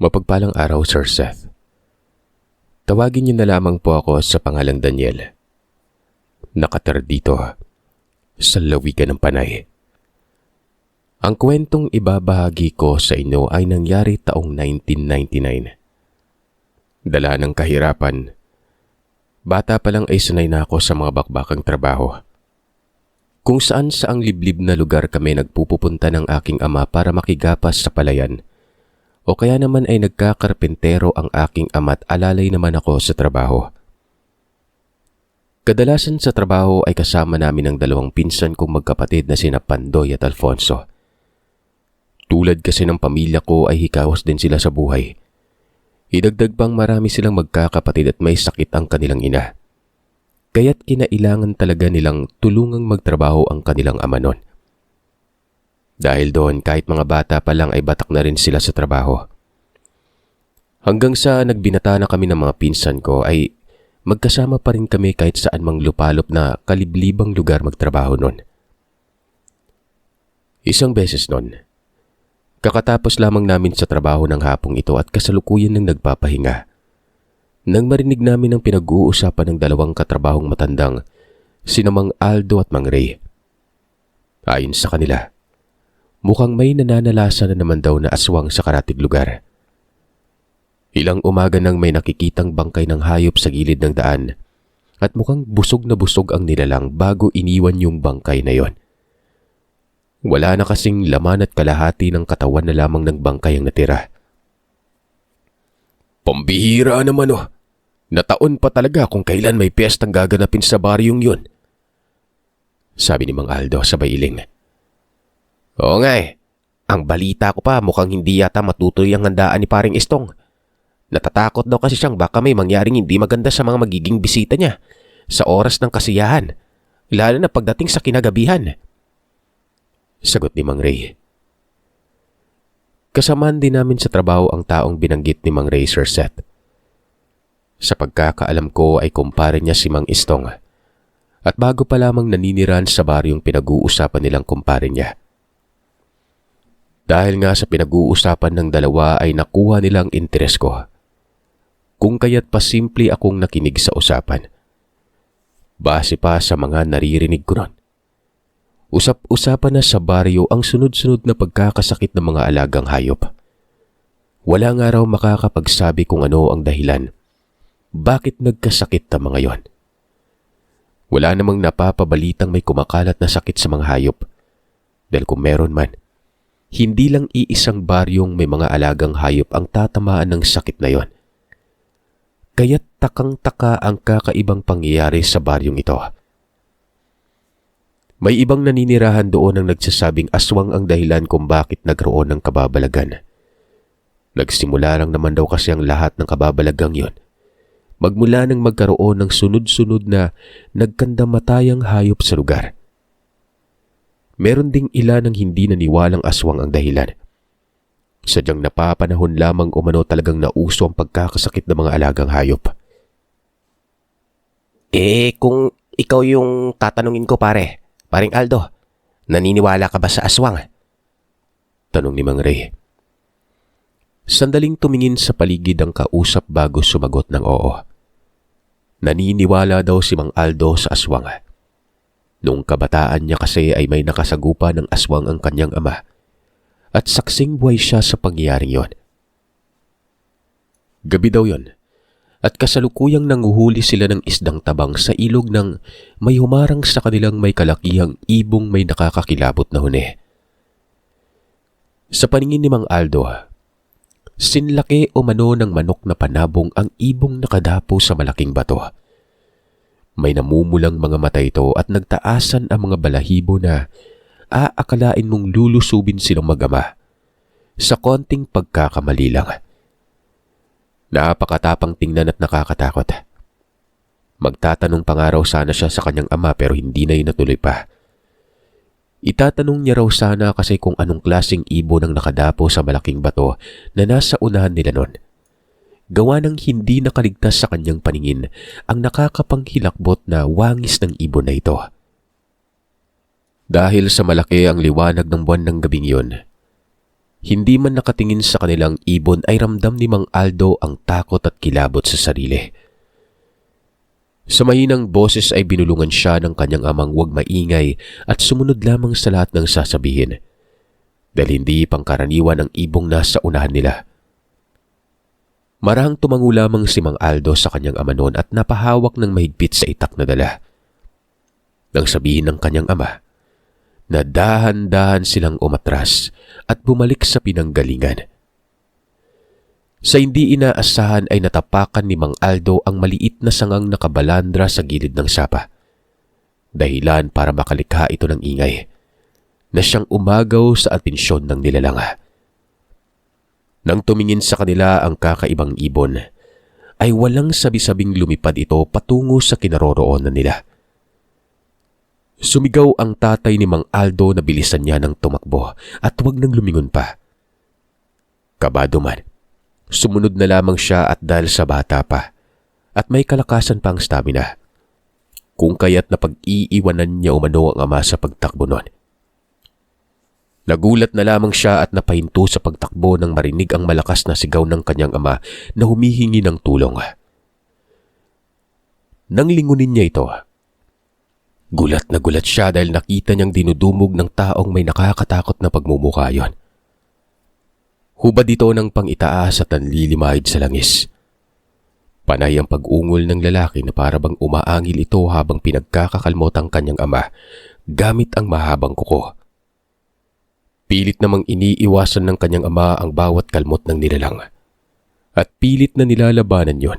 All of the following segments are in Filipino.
Mapagpalang araw, Sir Seth. Tawagin niyo na lamang po ako sa pangalang Daniel. Nakatira dito sa lawigan ng Panay. Ang kwentong ibabahagi ko sa inyo ay nangyari taong 1999. Dala ng kahirapan, bata pa lang ay sanay na ako sa mga bakbakang trabaho. Kung saan saang liblib na lugar kami nagpupunta ng aking ama para makigapas sa palayan, o kaya naman ay nagkakarpentero ang aking ama at alalay naman ako sa trabaho. Kadalasan sa trabaho ay kasama namin ang dalawang pinsan kong magkapatid na sina Pandoy at Alfonso. Tulad kasi ng pamilya ko ay hikawas din sila sa buhay. Idagdag pang marami silang magkakapatid at may sakit ang kanilang ina. Kaya't kinailangan talaga nilang tulungang magtrabaho ang kanilang ama nun. Dahil doon kahit mga bata pa lang ay batak na rin sila sa trabaho. Hanggang sa nagbinata na kami ng mga pinsan ko ay magkasama pa rin kami kahit saan mang lupalop na kaliblibang lugar magtrabaho nun. Isang beses nun, kakatapos lamang namin sa trabaho ng hapong ito at kasalukuyan ng nagpapahinga, nang marinig namin ang pinag-uusapan ng dalawang katrabahong matandang sina Mang Aldo at Mang Ray. Ayon sa kanila, mukhang may nananalasa na naman daw na aswang sa karatig lugar. Ilang umaga nang may nakikitang bangkay ng hayop sa gilid ng daan at mukhang busog na busog ang nilalang bago iniwan yung bangkay na yon. Wala na kasing laman at kalahati ng katawan na lamang ng bangkay ang natira. "Pambihira naman oh! Nataon pa talaga kung kailan may piyestang gaganapin sa baryong yun," sabi ni Mang Aldo sabay iling. "Oo nga eh. Ang balita ko pa mukhang hindi yata matutuloy ang handaan ni Paring Istong. Natatakot daw kasi siyang baka may mangyaring hindi maganda sa mga magiging bisita niya sa oras ng kasiyahan, lalo na pagdating sa kinagabihan," sagot ni Mang Ray. Kasamaan din namin sa trabaho ang taong binanggit ni Mang Ray, Sir Seth. Sa pagkakaalam ko ay kumpare niya si Mang Istong at bago pa lamang naninirahan sa baryong pinag-uusapan nilang kumpare niya. Dahil nga sa pinag-uusapan ng dalawa ay nakuha nilang interes ko. Kung kaya't pasimple akong nakinig sa usapan. Base pa sa mga naririnig ko nun. Usap-usapan na sa baryo ang sunod-sunod na pagkakasakit ng mga alagang hayop. Wala nga raw makakapagsabi kung ano ang dahilan. Bakit nagkasakit ang mga yon? Wala namang napapabalitang may kumakalat na sakit sa mga hayop. Dahil kung meron man, hindi lang iisang baryong may mga alagang hayop ang tatamaan ng sakit na yon. Kaya't takang-taka ang kakaibang pangyayari sa baryong ito. May ibang naninirahan doon ang nagsasabing aswang ang dahilan kung bakit nagroon ng kababalagan. Nagsimula lang naman daw kasi ang lahat ng kababalagang yon magmula nang magkaroon ng sunod-sunod na nagkandamatayang hayop sa lugar. Meron ding ilan ang hindi naniwalang aswang ang dahilan. Sadyang napapanahon lamang umano talagang nauso ang pagkakasakit ng mga alagang hayop. Kung ikaw yung tatanungin ko Paring Aldo, naniniwala ka ba sa aswang?" tanong ni Mang Ray. Sandaling tumingin sa paligid ang kausap bago sumagot ng oo. Naniniwala daw si Mang Aldo sa aswang. Noong kabataan niya kasi ay may nakasagupa ng aswang ang kanyang ama at saksing buhay siya sa pangyayaring yon. Gabi daw yon at kasalukuyang nanguhuli sila ng isdang tabang sa ilog ng may humarang sa kanilang may kalakihang ibong may nakakakilabot na huni. Sa paningin ni Mang Aldo, sinlaki o mano ng manok na panabong ang ibong nakadapo sa malaking bato. May namumulang mga mata ito at nagtaasan ang mga balahibo na aakalain mong lulusubin silang mag-ama sa konting pagkakamali lang. Napakatapang tingnan at nakakatakot. Magtatanong pa nga raw sana siya sa kanyang ama pero hindi na natuloy pa. Itatanong niya raw sana kasi kung anong klaseng ibon ang nakadapo sa malaking bato na nasa unahan nila nun. Gawa ng hindi nakaligtas sa kanyang paningin ang nakakapanghilakbot na wangis ng ibon na ito. Dahil sa malaki ang liwanag ng buwan ng gabing yun, Hindi man nakatingin sa kanilang ibon ay ramdam ni Mang Aldo ang takot at kilabot sa sarili. Sa mahinang boses ay binulungan siya ng kanyang amang huwag maingay at sumunod lamang sa lahat ng sasabihin. Dahil hindi pangkaraniwan ang ibong nasa unahan nila. Marahang tumango lamang si Mang Aldo sa kanyang ama noon at napahawak ng mahigpit sa itak na dala. Nang sabihin ng kanyang ama na dahan-dahan silang umatras at bumalik sa pinanggalingan. Sa hindi inaasahan ay natapakan ni Mang Aldo ang maliit na sangang nakabalandra sa gilid ng sapa. Dahilan para makalikha ito ng ingay na siyang umagaw sa atensyon ng nilalang. Nang tumingin sa kanila ang kakaibang ibon, ay walang sabi-sabing lumipad ito patungo sa kinaroroonan nila. Sumigaw ang tatay ni Mang Aldo na bilisan niya ng tumakbo at huwag nang lumingon pa. Kabado man, sumunod na lamang siya at dahil sa bata pa at may kalakasan pang stamina. Kung kaya't napag-iiwanan niya umano ang ama sa pagtakbo noon. Nagulat na lamang siya at napahinto sa pagtakbo nang marinig ang malakas na sigaw ng kanyang ama na humihingi ng tulong. Nang lingunin niya ito, gulat na gulat siya dahil nakita niyang dinudumog ng taong may nakakatakot na pagmumukha yon. Hubad ito ng pang-itaas at nanlilimahid sa langis. Panay ang pag-ungol ng lalaki na parabang umaangil ito habang pinagkakakalmot ang kanyang ama gamit ang mahabang kuko. Pilit namang iniiwasan ng kanyang ama ang bawat kalmot ng nilalang at pilit na nilalabanan yon.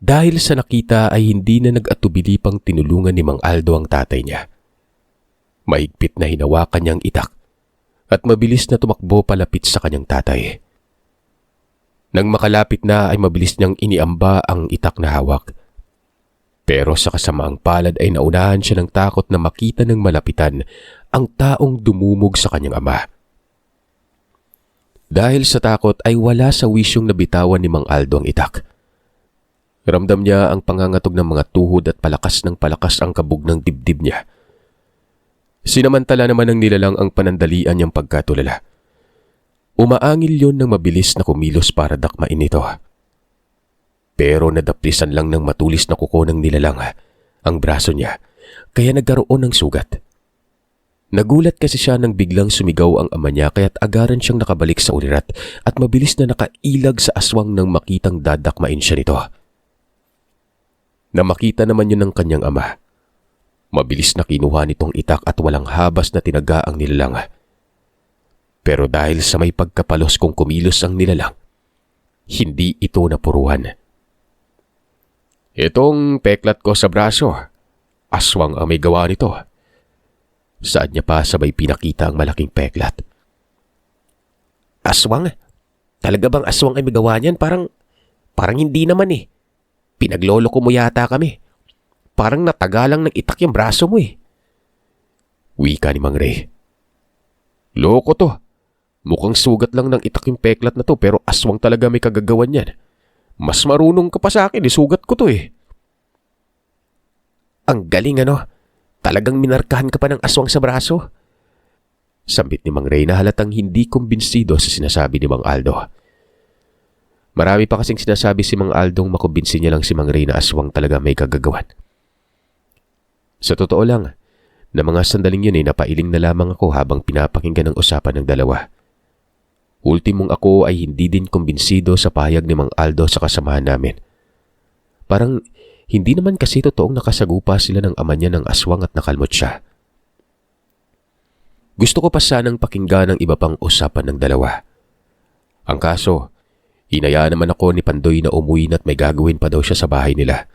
Dahil sa nakita ay hindi na nag-atubili pang tinulungan ni Mang Aldo ang tatay niya. Mahigpit na hinawakan niyang itak at mabilis na tumakbo palapit sa kanyang tatay. Nang makalapit na ay mabilis niyang iniamba ang itak na hawak. Pero sa kasamaang palad ay naunahan siya ng takot na makita ng malapitan ang taong dumumog sa kanyang ama. Dahil sa takot ay wala sa wisyong nabitawan ni Mang Aldo ang itak. Ramdam niya ang pangangatog ng mga tuhod at palakas ng palakas ang kabog ng dibdib niya. Sinamantala naman ng nilalang ang panandalian niyang pagkatulala. Umaangil yon ng mabilis na kumilos para dakmain ito. Pero nadaplisan lang ng matulis na kuko ng nilalang ang braso niya, kaya nagkaroon ng sugat. Nagulat kasi siya nang biglang sumigaw ang ama niya kaya't agaran siyang nakabalik sa ulirat at mabilis na nakailag sa aswang nang makitang dadakmain siya nito. Na makita naman yun ng kanyang ama. Mabilis na kinuha nitong itak at walang habas na tinaga ang nilalang. Pero dahil sa may pagkapalos kung kumilos ang nilalang, hindi ito napuruhan. Itong peklat ko sa braso, aswang ang may gawa nito. Saan niya pa sabay pinakita ang malaking peklat. Aswang? Talaga bang aswang ay may gawa niyan? Parang hindi naman eh. Pinaglolo ko mo yata kami. Parang natagalang ng itak yung braso mo eh. Wika ni Mang Ray. Loko to. Mukhang sugat lang ng itak yung peklat na to pero aswang talaga may kagagawan yan. Mas marunong ka pa sa akin, sugat ko to eh. Ang galing ano, talagang minarkahan ka pa ng aswang sa braso. Sambit ni Mang Ray na halatang hindi kumbinsido sa sinasabi ni Mang Aldo. Marami pa kasing sinasabi si Mang Aldong makumbinsi niya lang si Mang Ray na aswang talaga may kagagawan. Sa totoo lang, na mga sandaling yun napailing na lamang ako habang pinapakinggan ang usapan ng dalawa. Ultimong ako ay hindi din kumbinsido sa pahayag ni Mang Aldo sa kasamahan namin. Parang hindi naman kasi totoong nakasagupa sila ng ama niya ng aswang at nakalmot siya. Gusto ko pa sanang pakinggan ang iba pang usapan ng dalawa. Ang kaso, hinayaan naman ako ni Pandoy na umuwi na't may gagawin pa daw siya sa bahay nila.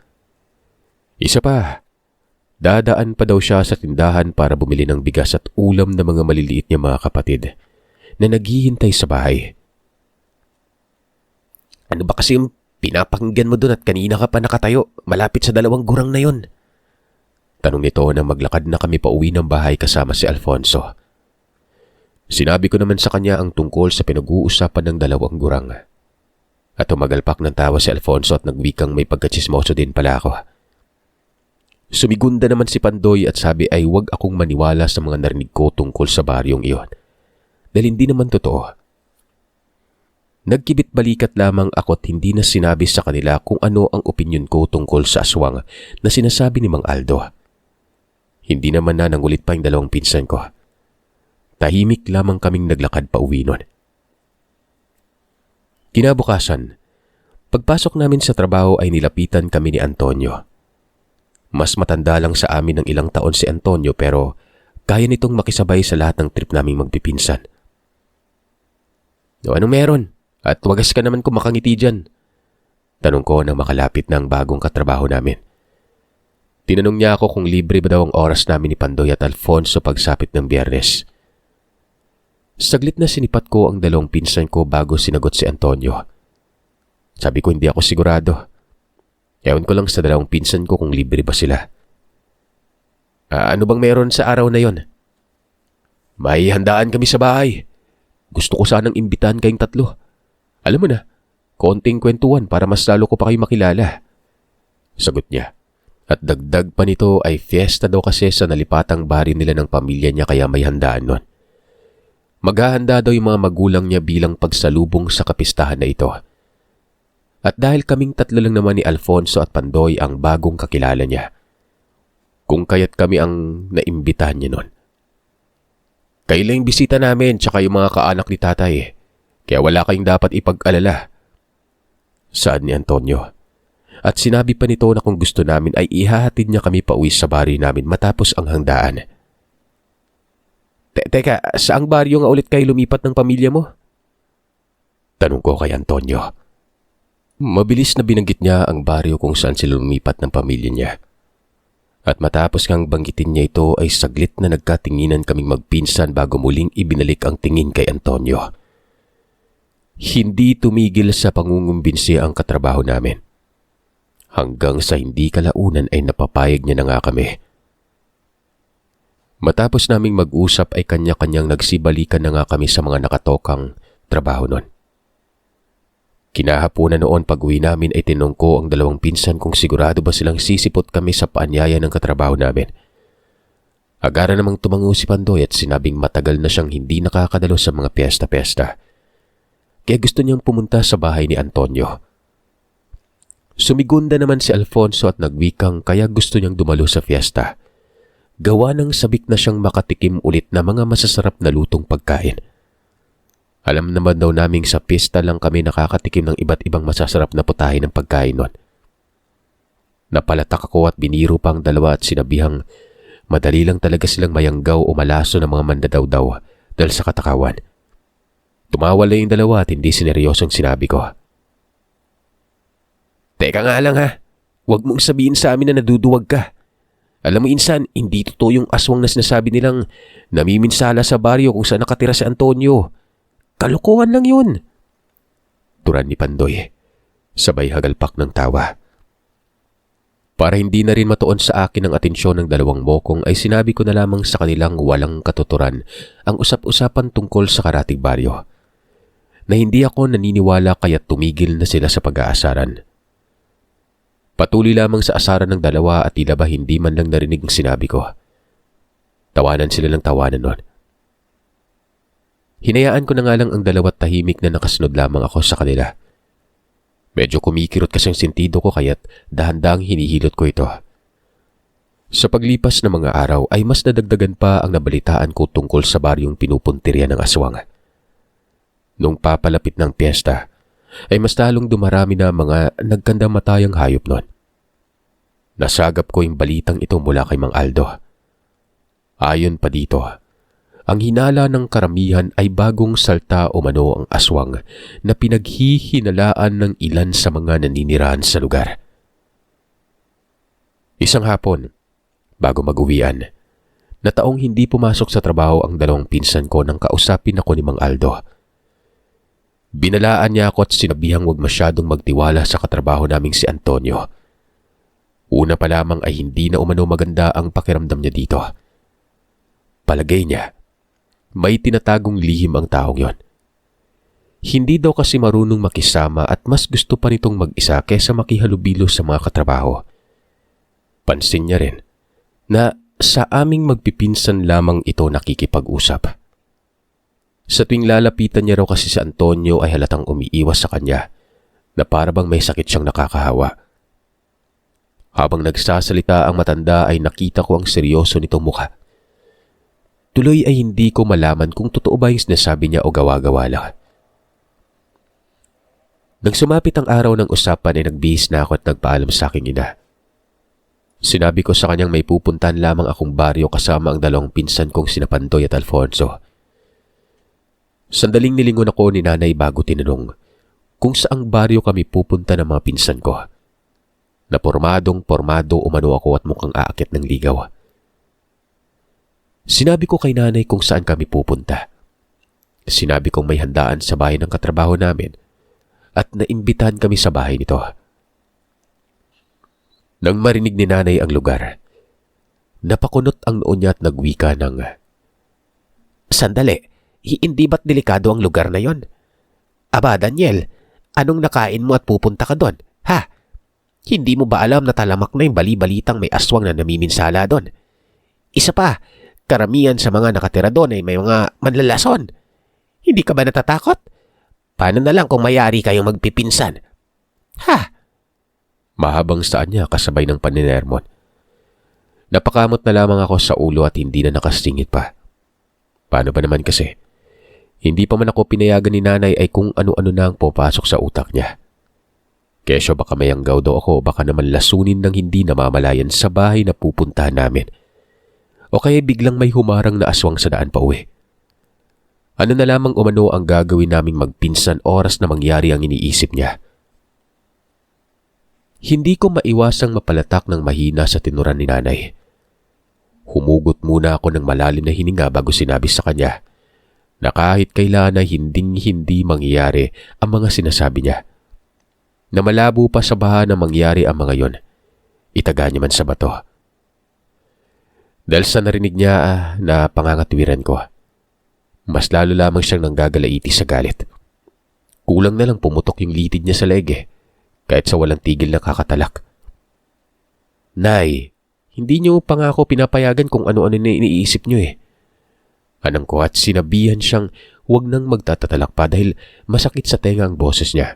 Isa pa, dadaan pa daw siya sa tindahan para bumili ng bigas at ulam ng mga maliliit niya mga kapatid na naghihintay sa bahay. Ano ba kasi yung pinapakinggan mo doon at kanina ka pa nakatayo malapit sa dalawang gurang na yon? Tanong nito nang maglakad na kami pauwi ng bahay kasama si Alfonso. Sinabi ko naman sa kanya ang tungkol sa pinag-uusapan ng dalawang gurang. At tumagalpak ng tawa si Alfonso at nagwikang may pagkatsismoso din pala ako. Sumigunda naman si Pandoy at sabi ay huwag akong maniwala sa mga narinig ko tungkol sa baryong iyon. dahil hindi naman totoo. Nagkibit balikat lamang ako't hindi na sinabi sa kanila kung ano ang opinyon ko tungkol sa aswang na sinasabi ni Mang Aldo. Hindi naman na nangulit pa yung dalawang pinsan ko. Tahimik lamang kaming naglakad pa uwi nun. Kinabukasan, pagpasok namin sa trabaho ay nilapitan kami ni Antonio. Mas matanda lang sa amin ng ilang taon si Antonio pero kaya nitong makisabay sa lahat ng trip naming magpipinsan. "O, anong meron? At wagas ka naman kung makangiti dyan?" Tanong ko nang makalapit ng bagong katrabaho namin. Tinanong niya ako kung libre ba daw ang oras namin ni Pandoy at Alfonso pagsapit ng Biyernes. Saglit na sinipat ko ang dalawang pinsan ko bago sinagot si Antonio. Sabi ko hindi ako sigurado. Ewan ko lang sa dalawang pinsan ko kung libre ba sila. Ano bang meron sa araw na yon?" "May handaan kami sa bahay. Gusto ko sanang imbitahan kayong tatlo. Alam mo na, konting kwentuhan para mas lalo ko pa kayo makilala." Sagot niya. At dagdag pa nito ay fiesta daw kasi sa nalipatang bari nila ng pamilya niya kaya may handaan nun. Maghahanda daw yung mga magulang niya bilang pagsalubong sa kapistahan na ito. At dahil kaming tatlo lang naman ni Alfonso at Pandoy ang bagong kakilala niya, kung kaya't kami ang naimbitahan niya nun. "Kayo lang yung bisita namin tsaka yung mga kaanak ni tatay. Kaya wala kayong dapat ipag-alala," saad ni Antonio. At sinabi pa nito na kung gusto namin ay ihahatid niya kami pauwi sa bari namin matapos ang handaan. Teka, saang baryo nga ulit kayo lumipat ng pamilya mo?" Tanong ko kay Antonio. Mabilis na binanggit niya ang baryo kung saan sila lumipat ng pamilya niya. At matapos ngang banggitin niya ito ay saglit na nagkatinginan kaming magpinsan bago muling ibinalik ang tingin kay Antonio. Hindi tumigil sa pangungumbinsi ang katrabaho namin. Hanggang sa hindi kalaunan ay napapayag niya na nga kami. Matapos naming mag-usap ay kanya-kanyang nagsibalikan na nga kami sa mga nakatokang trabaho nun. Kinahaponan noon pag-uwi namin ay tinanong ko ang dalawang pinsan kung sigurado ba silang sisipot kami sa paanyaya ng katrabaho namin. Agara namang tumango si Pandoy at sinabing matagal na siyang hindi nakakadalo sa mga piyesta-piyesta. Kaya gusto niyang pumunta sa bahay ni Antonio. Sumigunda naman si Alfonso at nagwikang kaya gusto niyang dumalo sa fiesta. Gawa ng sabik na siyang makatikim ulit na mga masasarap na lutong pagkain. Alam naman daw naming sa pista lang kami nakakatikim ng iba't ibang masasarap na putahe ng pagkain nun. Napalatak ako at biniro pa ang dalawa at sinabihang madali lang talaga silang mayanggaw o malaso ng mga mandadaw-daw dahil sa katakawan. Tumawa lang yung dalawa at hindi sineryosong sinabi ko. "Teka nga lang ha, huwag mong sabihin sa amin na naduduwag ka. Alam mo insan, hindi totoo yung aswang na sinasabi nilang namiminsala sa baryo kung saan nakatira si Antonio. Kalokohan lang yun." Turan ni Pandoy, sabay hagalpak ng tawa. Para hindi na rin matuon sa akin ang atensyon ng dalawang bokong ay sinabi ko na lamang sa kanilang walang katuturan ang usap-usapan tungkol sa karatig baryo. Na hindi ako naniniwala kaya tumigil na sila sa pag-aasaran. Patuloy lamang sa asaran ng dalawa at tila ba hindi man lang narinig ang sinabi ko. Tawanan sila ng tawanan nun. Hinayaan ko na nga lang ang dalawat tahimik na nakasunod lamang ako sa kanila. Medyo kumikirot kasi ang sentido ko kaya't dahan-dahang hinihilot ko ito. Sa paglipas ng mga araw ay mas nadagdagan pa ang nabalitaan ko tungkol sa baryong pinupuntirya ng aswang. Nung papalapit ng piyesta, ay mas talong dumarami na mga nagkandamatayang hayop nun. Nasagap ko yung balitang ito mula kay Mang Aldo. Ayon pa dito, ang hinala ng karamihan ay bagong salta o mano ang aswang na pinaghihinalaan ng ilan sa mga naninirahan sa lugar. Isang hapon, bago mag-uwian, na taong hindi pumasok sa trabaho ang dalawang pinsan ko nang kausapin ako ni Mang Aldo. Binalaan niya ako at sinabihang huwag masyadong magtiwala sa katrabaho naming si Antonio. Una pa lamang ay hindi na umano maganda ang pakiramdam niya dito. Palagay niya, may tinatagong lihim ang taong yon. Hindi daw kasi marunong makisama at mas gusto pa nitong mag-isa kaysa makihalubilo sa mga katrabaho. Pansin niya rin na sa aming magpipinsan lamang ito nakikipag-usap. Sa tuwing lalapitan niya raw kasi si Antonio ay halatang umiiwas sa kanya na para bang may sakit siyang nakakahawa. Habang nagsasalita ang matanda ay nakita ko ang seryoso nitong mukha. Tuloy ay hindi ko malaman kung totoo ba yung sinasabi niya o gawa-gawa lang. Nang sumapit ang araw ng usapan ay nagbihis na ako at nagpaalam sa aking ina. Sinabi ko sa kanyang may pupuntahan lamang akong baryo kasama ang dalawang pinsan kong sina Pandoy at Alfonso. Sandaling nilingon ako ni nanay bago tinanong kung saang baryo kami pupunta ng mga pinsan ko. Na pormadong-pormado umano ako at mukhang aakit ng ligaw. Sinabi ko kay nanay kung saan kami pupunta. Sinabi kong may handaan sa bahay ng katrabaho namin at naimbitahan kami sa bahay nito. Nang marinig ni nanay ang lugar, napakunot ang noo niya at nagwika ng, "Sandali, hindi ba't delikado ang lugar na yon? Aba, Daniel, anong nakain mo at pupunta ka doon? Ha? Hindi mo ba alam na talamak na yung bali-balitang may aswang na namiminsala doon? Isa pa, karamihan sa mga nakatira doon ay may mga manlalason. Hindi ka ba natatakot? Paano na lang kung mayari kayong magpipinsan? Ha?" Mahabang saan niya kasabay ng paninermon. Napakamot na lamang ako sa ulo at hindi na nakasingit pa. Paano ba naman kasi? Hindi pa man ako pinayagan ni nanay ay kung ano-ano na ang popasok sa utak niya. Kesyo baka may anggaw daw ako, baka naman lasunin ng hindi namamalayan sa bahay na pupuntahan namin. O kaya biglang may humarang na aswang sa daan pa uwi. Ano na lamang umano ang gagawin naming magpinsan oras na mangyari ang iniisip niya. Hindi ko maiwasang mapalatak ng mahina sa tinuran ni nanay. Humugot muna ako ng malalim na hininga bago sinabi sa kanya na kahit kailan ay hinding-hindi mangyayari ang mga sinasabi niya. Na malabo pa sa baha na mangyari ang mga yon, itaga niya man sa bato. Dahil sa narinig niya na pangangatwiran ko, mas lalo lamang siyang nanggagalaiti sa galit. Kulang na lang pumutok yung litid niya sa leeg kahit sa walang tigil na kakatalak. "Nay, hindi niyo pa nga ako pinapayagan kung ano-ano na iniisip niyo . Anang ko at sinabihan siyang huwag nang magtatatalak pa dahil masakit sa tenga ang boses niya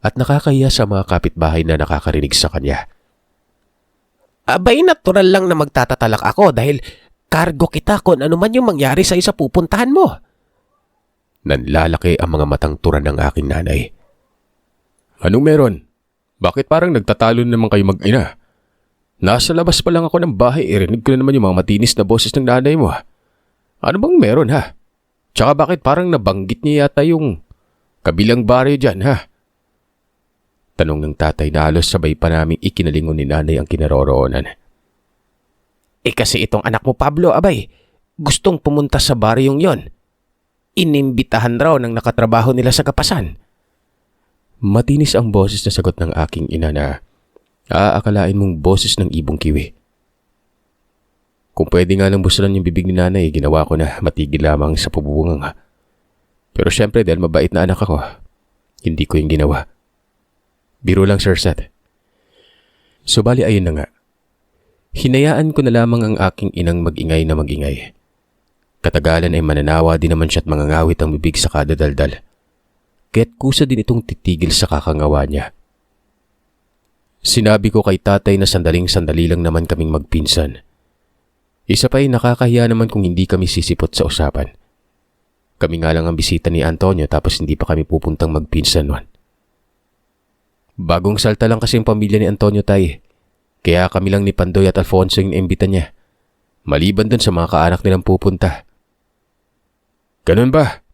at nakakahiya sa mga kapitbahay na nakakarinig sa kanya. "Abay, natural lang na magtatatalak ako dahil kargo kita kung ano man yung mangyari sa isa pupuntahan mo." Nanlalaki ang mga matang turan ng aking nanay. "Anong meron? Bakit parang nagtatalo naman kayo mag-ina? Nasa labas pa lang ako ng bahay, irinig ko na naman yung mga matinis na boses ng nanay mo. Ano bang meron ha? Tsaka bakit parang nabanggit niya yata yung kabilang baryo dyan ha?" Tanong ng tatay na halos sabay pa naming ikinalingon ni nanay ang kinaroroonan. Kasi itong anak mo Pablo, abay, gustong pumunta sa baryong yon. Inimbitahan raw ng nakatrabaho nila sa kapasan." Matinis ang boses na sagot ng aking ina na aakalain mong boses ng ibong kiwi. Kung pwede nga lang busalan yung bibig ni nanay, ginawa ko na matigil lamang sa pabubungang. Pero syempre dahil mabait na anak ako, hindi ko yung ginawa. Biro lang, Sir Seth. Subali ayun na nga. Hinayaan ko na lamang ang aking inang mag-ingay na mag-ingay. Katagalan ay mananawa din naman siya at mangangawit ang bibig sa kada daldal. Kaya't kusa din itong titigil sa kakangawa niya. Sinabi ko kay tatay na sandaling-sandali lang naman kaming magpinsan. Isa pa ay nakakahiya naman kung hindi kami sisipot sa usapan. Kami nga lang ang bisita ni Antonio tapos hindi pa kami pupuntang magpinsan nun. Bagong salta lang kasi yung pamilya ni Antonio tay. Kaya kami lang ni Pandoy at Alfonso yung imbita niya. Maliban dun sa mga kaanak nilang pupunta. "Ganun ba?"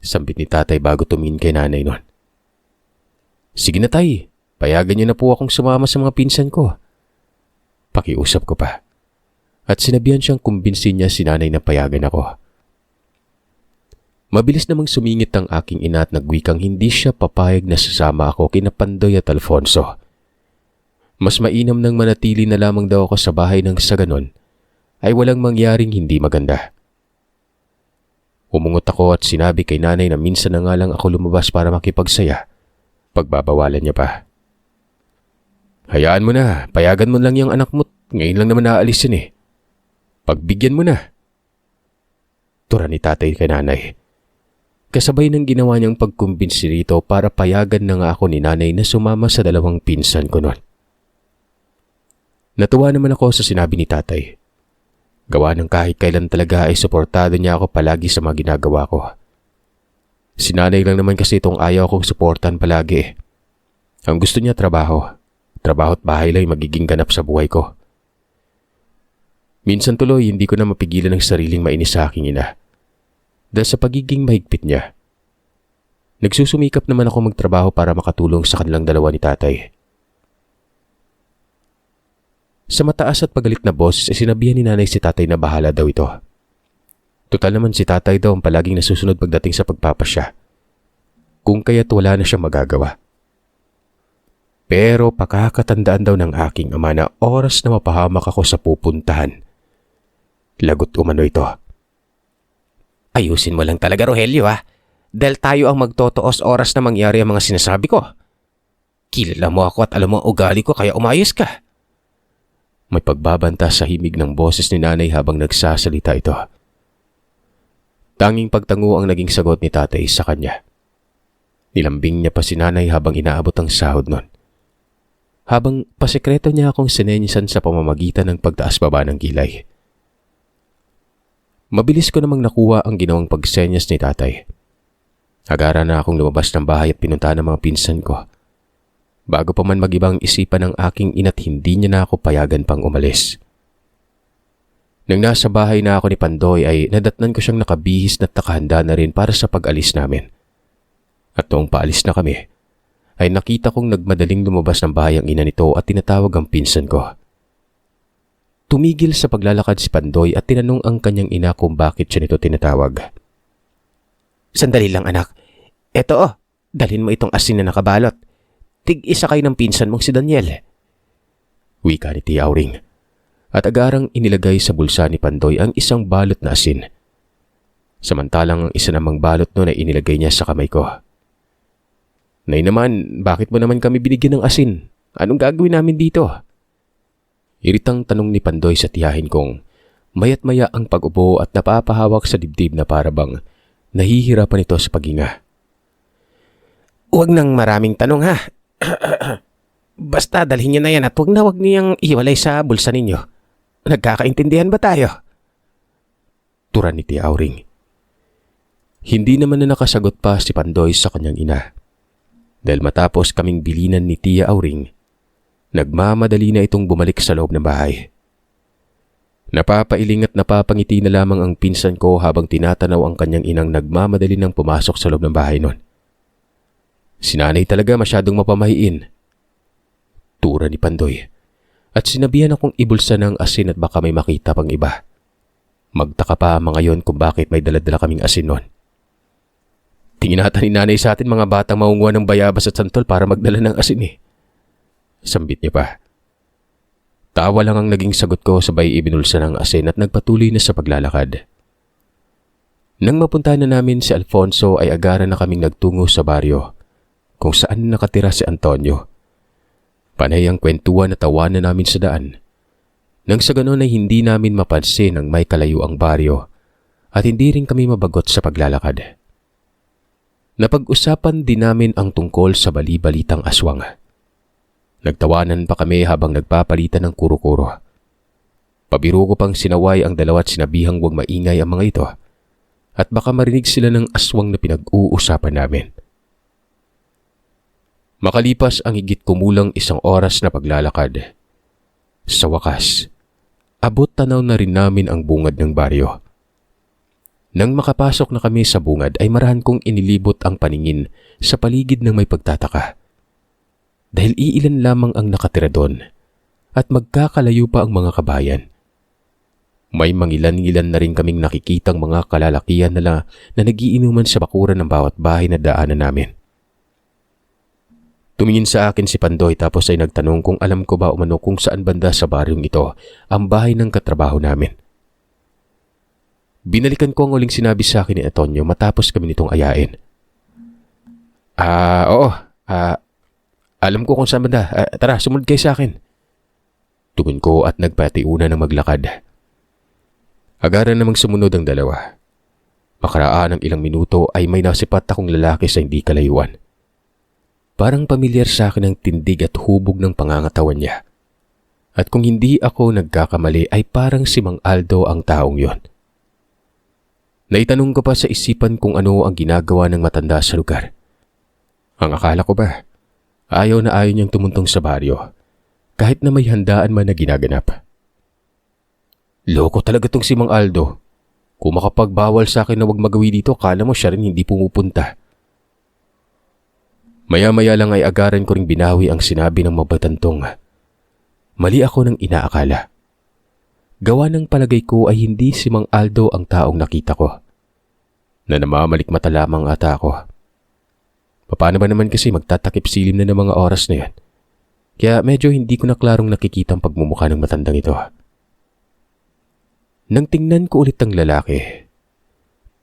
Sambit ni tatay bago tumingin kay nanay nun. "Sige na tay, payagan niyo na po akong sumama sa mga pinsan ko." Pakiusap ko pa. At sinabihan siyang kumbinsin niya si nanay na payagan ako. Mabilis namang sumingit ang aking ina at nagwikang hindi siya papayag na sasama ako kina Pandoy at Alfonso. Mas mainam nang manatili na lamang daw ako sa bahay nang sa ganon ay walang mangyaring hindi maganda. Umungot ako at sinabi kay nanay na minsan na nga lang ako lumabas para makipagsaya. Pagbabawalan niya pa. "Hayaan mo na, payagan mo lang yung anak mo. Ngayon lang naman naaalis yun . Pagbigyan mo na." Tura ni tatay kay nanay. Kasabay ng ginawa niyang pagkumbinsi rito para payagan na nga ako ni nanay na sumama sa dalawang pinsan ko noon. Natuwa naman ako sa sinabi ni tatay. Gawa ng kahit kailan talaga ay suportado niya ako palagi sa mga ginagawa ko. Si nanay lang naman kasi itong ayaw kong suportan palagi. Ang gusto niya trabaho. Trabaho at bahay lang magiging ganap sa buhay ko. Minsan tuloy hindi ko na mapigilan ng sariling mainis sa aking ina. Dahil sa pagiging mahigpit niya. Nagsusumikap naman ako magtrabaho para makatulong sa kanilang dalawa ni tatay. Sa mataas at pagalit na boses ay sinabihan ni nanay si tatay na bahala daw ito. Total naman si tatay daw ang palaging nasusunod pagdating sa pagpapasya. Kung kaya't wala na siyang magagawa. Pero pakakatandaan daw ng aking ama na oras na mapahamak ako sa pupuntahan. Lagot umano ito. Ayusin mo lang talaga, Rogelio ha. Dahil tayo ang magtotoos oras na mangyari ang mga sinasabi ko. Kilala mo ako at alam mo ang ugali ko kaya umayos ka. May pagbabanta sa himig ng boses ni nanay habang nagsasalita ito. Tanging pagtango ang naging sagot ni tatay sa kanya. Nilambing niya pa si nanay habang inaabot ang sahod nun. Habang pasekreto niya akong sinenyasan sa pamamagitan ng pagtaas-baba ng kilay. Mabilis ko namang nakuha ang ginawang pagsenyas ni tatay. Agara na akong lumabas ng bahay at pinuntahan ng mga pinsan ko. Bago pa man mag-ibang isipan ng aking ina't hindi niya na ako payagan pang umalis. Nang nasa bahay na ako ni Pandoy ay nadatnan ko siyang nakabihis na nakahanda na rin para sa pag-alis namin. At noong paalis na kami, ay nakita kong nagmadaling lumabas ng bahay ang ina nito at tinatawag ang pinsan ko. Tumigil sa paglalakad si Pandoy at tinanong ang kanyang ina kung bakit siya nito tinatawag. Sandali lang anak. Eto dalhin mo itong asin na nakabalot. Tig-isa kayo ng pinsan mong si Daniel. Wika ni Tia Auring. At agarang inilagay sa bulsa ni Pandoy ang isang balot na asin. Samantalang ang isa namang balot noon ay inilagay niya sa kamay ko. Nay naman, bakit mo naman kami binigyan ng asin? Anong gagawin namin dito? Iritang tanong ni Pandoy sa tiyahin kong mayat maya ang pag-upo at napapahawak sa dibdib na parabang nahihirapan ito sa paghinga. Huwag nang maraming tanong ha. Basta dalhin niyo na yan at huwag niyang iwalay sa bulsa ninyo. Nagkakaintindihan ba tayo? Turan ni Tia Auring. Hindi naman na nakasagot pa si Pandoy sa kanyang ina. Dahil matapos kaming bilinan ni Tia Auring, nagmamadali na itong bumalik sa loob ng bahay. Napapailing at napapangiti na lamang ang pinsan ko habang tinatanaw ang kanyang inang nagmamadali nang pumasok sa loob ng bahay nun. Si nanay talaga masyadong mapamahiin. Tura ni Pandoy. At sinabihan akong ibulsa ng asin at baka may makita pang iba. Magtaka pa mga yon kung bakit may daladala kaming asin nun. Tingin nata ni nanay sa atin mga batang maunguan ng bayabas at santol para magdala ng asin eh. Sambit niya pa. Tawa lang ang naging sagot ko sabay ibinulsa ng asin at nagpatuloy na sa paglalakad. Nang mapunta na namin si Alfonso ay agara na kaming nagtungo sa baryo kung saan nakatira si Antonio. Panay ang kwentuhan at tawanan namin sa daan. Nang sa ganon ay hindi namin mapansin ang may kalayo ang baryo at hindi rin kami mabagot sa paglalakad. Napag-usapan din namin ang tungkol sa bali-balitang aswang. Nagtawanan pa kami habang nagpapalitan ng kuro-kuro. Pabiro ko pang sinaway ang dalawa't sinabihang huwag maingay ang mga ito at baka marinig sila ng aswang na pinag-uusapan namin. Makalipas ang higit kumulang 1 oras na paglalakad. Sa wakas, abot tanaw na rin namin ang bungad ng baryo. Nang makapasok na kami sa bungad ay marahan kong inilibot ang paningin sa paligid ng may pagtataka. Dahil iilan lamang ang nakatira doon at magkakalayo pa ang mga kabayan. May mangilan-ngilan na rin kaming nakikitang mga kalalakihan na nagiinuman sa bakuran ng bawat bahay na daanan namin. Tumingin sa akin si Pandoy tapos ay nagtanong kung alam ko ba umano kung saan banda sa baryong ito ang bahay ng katrabaho namin. Binalikan ko ang uling sinabi sa akin ni Antonio matapos kami nitong ayain. Oo. Alam ko kung saan banda. Tara, sumunod kayo sa akin. Tugon ko at nagpatiuna ng maglakad. Agaran namang sumunod ang dalawa. Makaraan ng ilang minuto ay may nasipat akong lalaki sa hindi kalayuan. Parang pamilyar sa akin ang tindig at hubog ng pangangatawan niya. At kung hindi ako nagkakamali ay parang si Mang Aldo ang taong yon. Naitanong ko pa sa isipan kung ano ang ginagawa ng matanda sa lugar. Ang akala ko ba, ayaw na ayaw niyang tumuntong sa baryo, kahit na may handaan man na ginaganap. Loko talaga tong si Mang Aldo. Kung makapagbawal sa akin na wag magawi dito, kala mo siya rin hindi pumupunta. Maya-maya lang ay agaran ko ring binawi ang sinabi ng mabatantong. Mali ako ng inaakala. Gawa ng palagay ko ay hindi si Mang Aldo ang taong nakita ko. Na namamalikmata lamang ata ako. Paano ba naman kasi magtatakip silim na ng mga oras na yan? Kaya medyo hindi ko na klarong nakikita ang pagmumukha ng matandang ito. Nang tingnan ko ulit ang lalaki,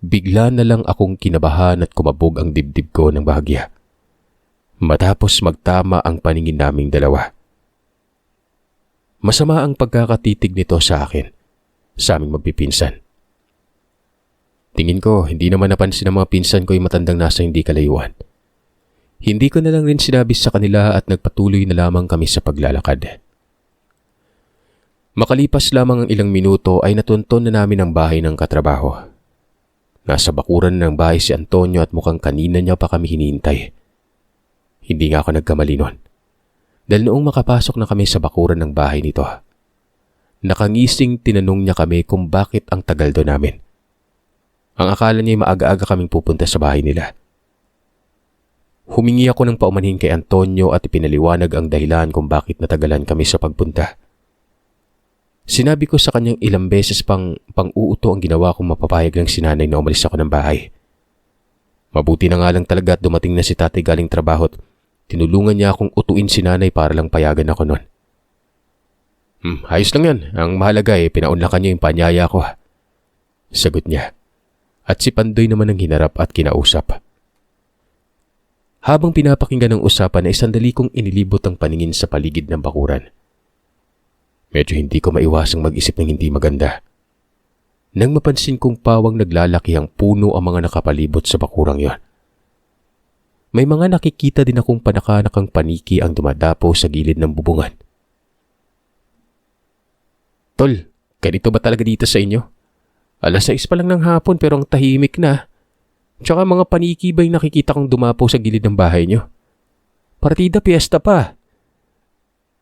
bigla na lang akong kinabahan at kumabog ang dibdib ko ng bahagya. Matapos magtama ang paningin naming dalawa. Masama ang pagkakatitig nito sa akin, sa aming magpipinsan. Tingin ko, hindi naman napansin ng mga pinsan ko yung matandang nasa hindi kalayuan. Hindi ko na lang rin sinabi sa kanila at nagpatuloy na lamang kami sa paglalakad. Makalipas lamang ang ilang minuto ay natunton na namin ang bahay ng katrabaho. Nasa bakuran ng bahay si Antonio at mukhang kanina niya pa kami hinihintay. Hindi nga ako nagkamali nun. Dahil noong makapasok na kami sa bakuran ng bahay nito, nakangising tinanong niya kami kung bakit ang tagal do namin. Ang akala niya ay maaga-aga kaming pupunta sa bahay nila. Humingi ako ng paumanhin kay Antonio at ipinaliwanag ang dahilan kung bakit natagalan kami sa pagpunta. Sinabi ko sa kanyang ilang beses pang-uuto ang ginawa kong mapapayag lang si nanay na umalis ako ng bahay. Mabuti na nga lang talaga at dumating na si tatay galing trabaho at tinulungan niya akong utuin si nanay para lang payagan ako nun. Ayos lang yan. Ang mahalaga pinaunlakan niya yung panyaya ko. Sagot niya. At si Pandoy naman ang hinarap at kinausap. Habang pinapakinggan ng usapan ay sandali kong inilibot ang paningin sa paligid ng bakuran. Medyo hindi ko maiwasang mag-isip ng hindi maganda. Nang mapansin kong pawang naglalaki ang puno ang mga nakapalibot sa bakurang yon. May mga nakikita din akong panakanakang paniki ang dumadapo sa gilid ng bubungan. Tol, ganito ba talaga dito sa inyo? 6:00 pa lang ng hapon pero ang tahimik na. Tsaka mga paniki ba yung nakikita kong dumapo sa gilid ng bahay nyo? Partida piyesta pa.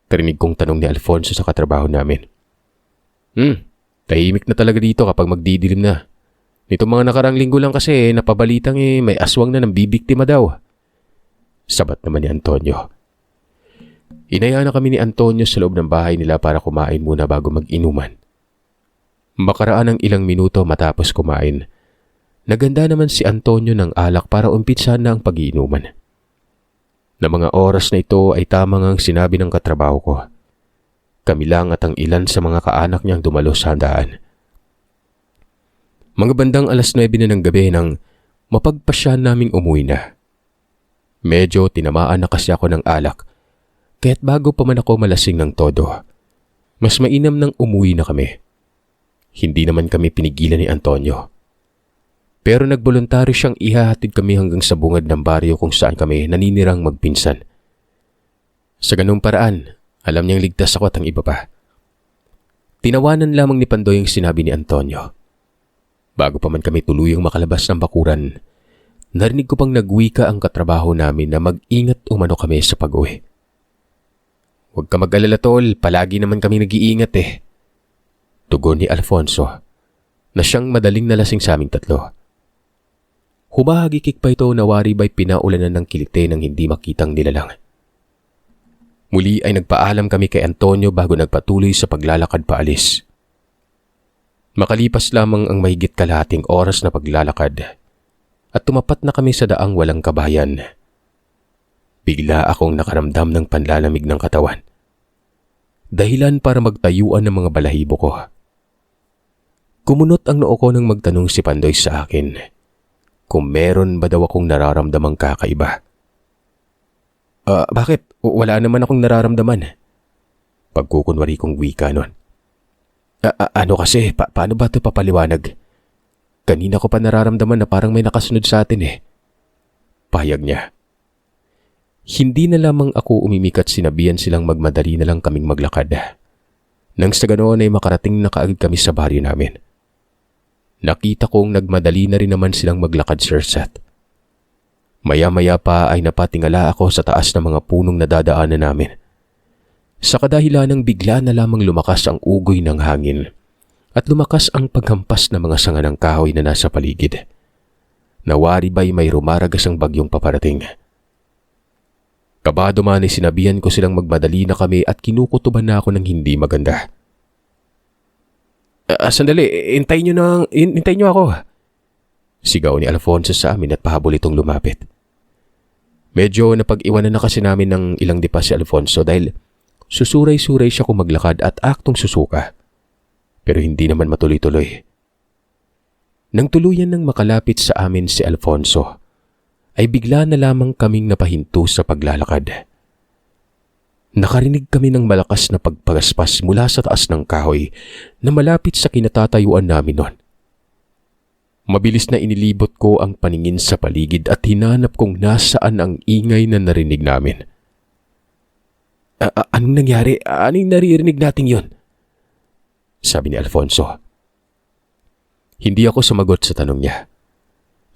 Karinig kong tanong ni Alfonso sa katrabaho namin. Tahimik na talaga dito kapag magdidilim na. Nito mga nakarang linggo lang kasi napabalitang may aswang na ng bibiktima daw. Sabat naman ni Antonio. Inaya na kami ni Antonio sa loob ng bahay nila para kumain muna bago mag-inuman. Makaraan ng ilang minuto matapos kumain, naganda naman si Antonio ng alak para umpitsahan na ang pag-iinuman. Na mga oras na ito ay tamang ang sinabi ng katrabaho ko. Kami lang at ang ilan sa mga kaanak niyang dumalo sa handaan. Mga bandang 9:00 na ng gabi nang mapagpasyahan naming umuwi na. Medyo tinamaan na kasi ako ng alak, kaya't bago pa man ako malasing ng todo, mas mainam nang umuwi na kami. Hindi naman kami pinigilan ni Antonio. Pero nagboluntaryo siyang ihahatid kami hanggang sa bungad ng baryo kung saan kami naninirang magpinsan. Sa ganung paraan, alam niyang ligtas ako at ang iba pa. Tinawanan lamang ni Pandoy ang sinabi ni Antonio. Bago pa man kami tuluyang makalabas ng bakuran, narinig ko pang nagwika ang katrabaho namin na mag-ingat umano kami sa pag-uwi. Huwag ka mag-alala tol, palagi naman kami nag-iingat Tugon ni Alfonso, na siyang madaling nalasing sa aming tatlo. Humahagikik pa ito na wari ba'y pinaulanan ng kilite ng hindi makitang nilalang. Muli ay nagpaalam kami kay Antonio bago nagpatuloy sa paglalakad paalis. Makalipas lamang ang mahigit kalahating oras na paglalakad at tumapat na kami sa daang walang kabayan. Bigla akong nakaramdam ng panlalamig ng katawan. Dahilan para magtayuan ng mga balahibo ko. Kumunot ang noo ko nang magtanong si Pandoy sa akin kung meron ba daw akong nararamdamang kakaiba. Bakit? Wala naman akong nararamdaman. Pagkukunwari kong wika nun. Ano kasi? Paano ba ito papaliwanag? Kanina ko pa nararamdaman na parang may nakasunod sa atin eh. Pahayag niya. Hindi na lamang ako umimik at sinabihan silang magmadali na lang kaming maglakad. Nang sa ganoon ay makarating na kaagad kami sa baryo namin. Nakita kong nagmadali na rin naman silang maglakad, Sir Seth. Maya-maya pa ay napatingala ako sa taas ng mga punong nadadaanan namin. Sa kadahilanang bigla na lamang lumakas ang ugoy ng hangin at lumakas ang paghampas ng mga sanga ng kahoy na nasa paligid. Nawari ba'y may rumaragas ang bagyong paparating. Kabado man ay sinabihan ko silang magmadali na kami at kinukutuban na ako ng hindi maganda. Sandali, hintayin nyo ako. Sigaw ni Alfonso sa amin at pahabol itong lumapit. Medyo napag-iwanan na kasi namin ng ilang dipa si Alfonso dahil susuray-suray siya kung maglakad at aktong susuka. Pero hindi naman matuloy-tuloy. Nang tuluyan nang makalapit sa amin si Alfonso, ay bigla na lamang kaming napahinto sa paglalakad. Nakarinig kami ng malakas na pagpagaspas mula sa taas ng kahoy na malapit sa kinatatayuan namin noon. Mabilis na inilibot ko ang paningin sa paligid at hinanap kung nasaan ang ingay na narinig namin. Anong nangyari? Anong naririnig natin yon? Sabi ni Alfonso. Hindi ako sumagot sa tanong niya.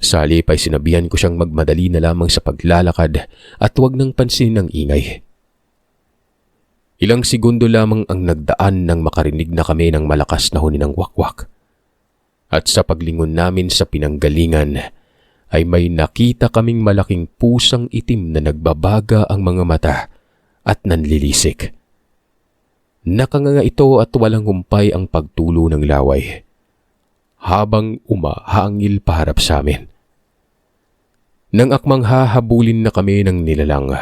Sa halip ay sinabihan ko siyang magmadali na lamang sa paglalakad at huwag nang pansinin ang ingay. Ilang segundo lamang ang nagdaan nang makarinig na kami ng malakas na huni ng wakwak. At sa paglingon namin sa pinanggalingan ay may nakita kaming malaking pusang itim na nagbabaga ang mga mata at nanlilisik. Nakanganga ito at walang humpay ang pagtulo ng laway habang umahangil paharap sa amin. Nang akmang hahabulin na kami ng nilalang,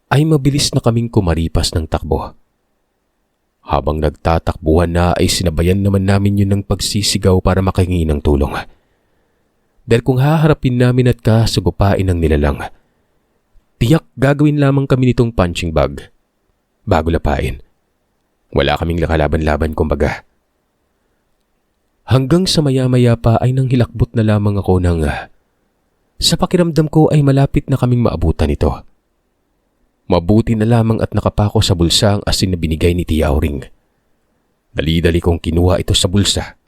ay mabilis na kaming kumaripas ng takbo. Habang nagtatakbuhan na ay sinabayan naman namin yun ng pagsisigaw para makahingi ng tulong. Dahil kung haharapin namin at kasugupain ng nilalang, tiyak gagawin lamang kami nitong punching bag bago lapain. Wala kaming lakalaban-laban kumbaga. Hanggang sa maya-maya pa ay nang hilakbot na lamang ako ng sa pakiramdam ko ay malapit na kaming maabutan ito. Mabuti na lamang at nakapako sa bulsa ang asin na binigay ni Tia Auring. Dali-dali kong kinuha ito sa bulsa.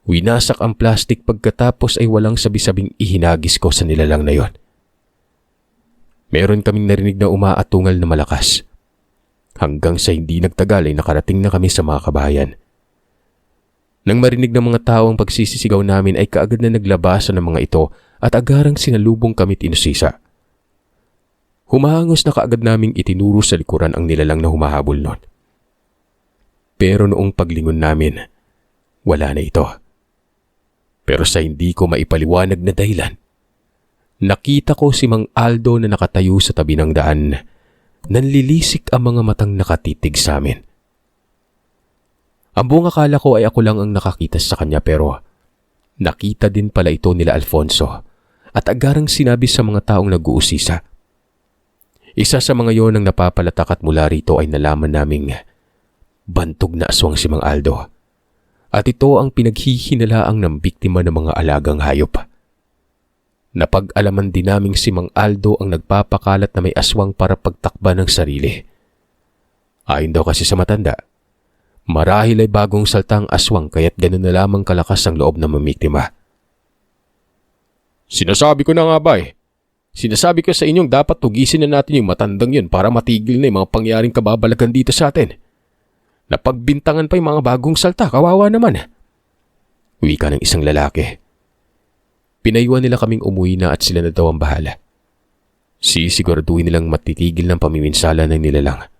Winasak ang plastik pagkatapos ay walang sabi-sabing ihinagis ko sa nilalang na yon. Meron kaming narinig na umaatungal na malakas. Hanggang sa hindi nagtagal ay nakarating na kami sa mga kabahayan. Nang marinig ng mga tao ang pagsisisigaw namin ay kaagad na naglabasan ng mga ito at agarang sinalubong kami't inusisa. Humahangos na kaagad naming itinuro sa likuran ang nilalang na humahabol noon. Pero noong paglingon namin, wala na ito. Pero sa hindi ko maipaliwanag na dahilan, nakita ko si Mang Aldo na nakatayo sa tabi ng daan. Nanlilisik ang mga matang nakatitig sa amin. Ang buong akala ko ay ako lang ang nakakita sa kanya pero nakita din pala ito nila Alfonso at agarang sinabi sa mga taong nag-uusisa. Isa sa mga yon ang napapalatak at mula rito ay nalaman naming bantog na aswang si Mang Aldo at ito ang pinaghihinalaang ng biktima ng mga alagang hayop. Napag-alaman din naming si Mang Aldo ang nagpapakalat na may aswang para pagtakba ng sarili. Ayon daw kasi sa matanda, marahil ay bagong saltang aswang kaya't ganun na lamang kalakas ang loob ng mamiktima. Sinasabi ko na nga ba eh. Sinasabi ko sa inyong dapat tugisin na natin yung matandang yun para matigil na yung mga pangyaring kababalagan dito sa atin. Napagbintangan pa yung mga bagong salta, kawawa naman. Wika ng isang lalaki. Pinayuan nila kaming umuwi na at sila na daw ang bahala. Sisiguraduhin nilang matitigil ng pamiminsala ng nilalang.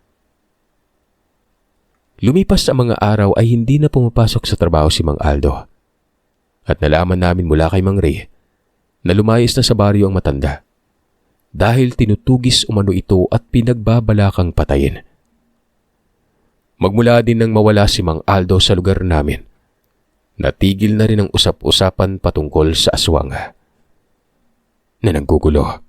Lumipas ang mga araw ay hindi na pumapasok sa trabaho si Mang Aldo. At nalaman namin mula kay Mang Ray na lumayas na sa baryo ang matanda dahil tinutugis umano ito at pinagbabalakang patayin. Magmula din nang mawala si Mang Aldo sa lugar namin, natigil na rin ang usap-usapan patungkol sa aswang na nanggugulo.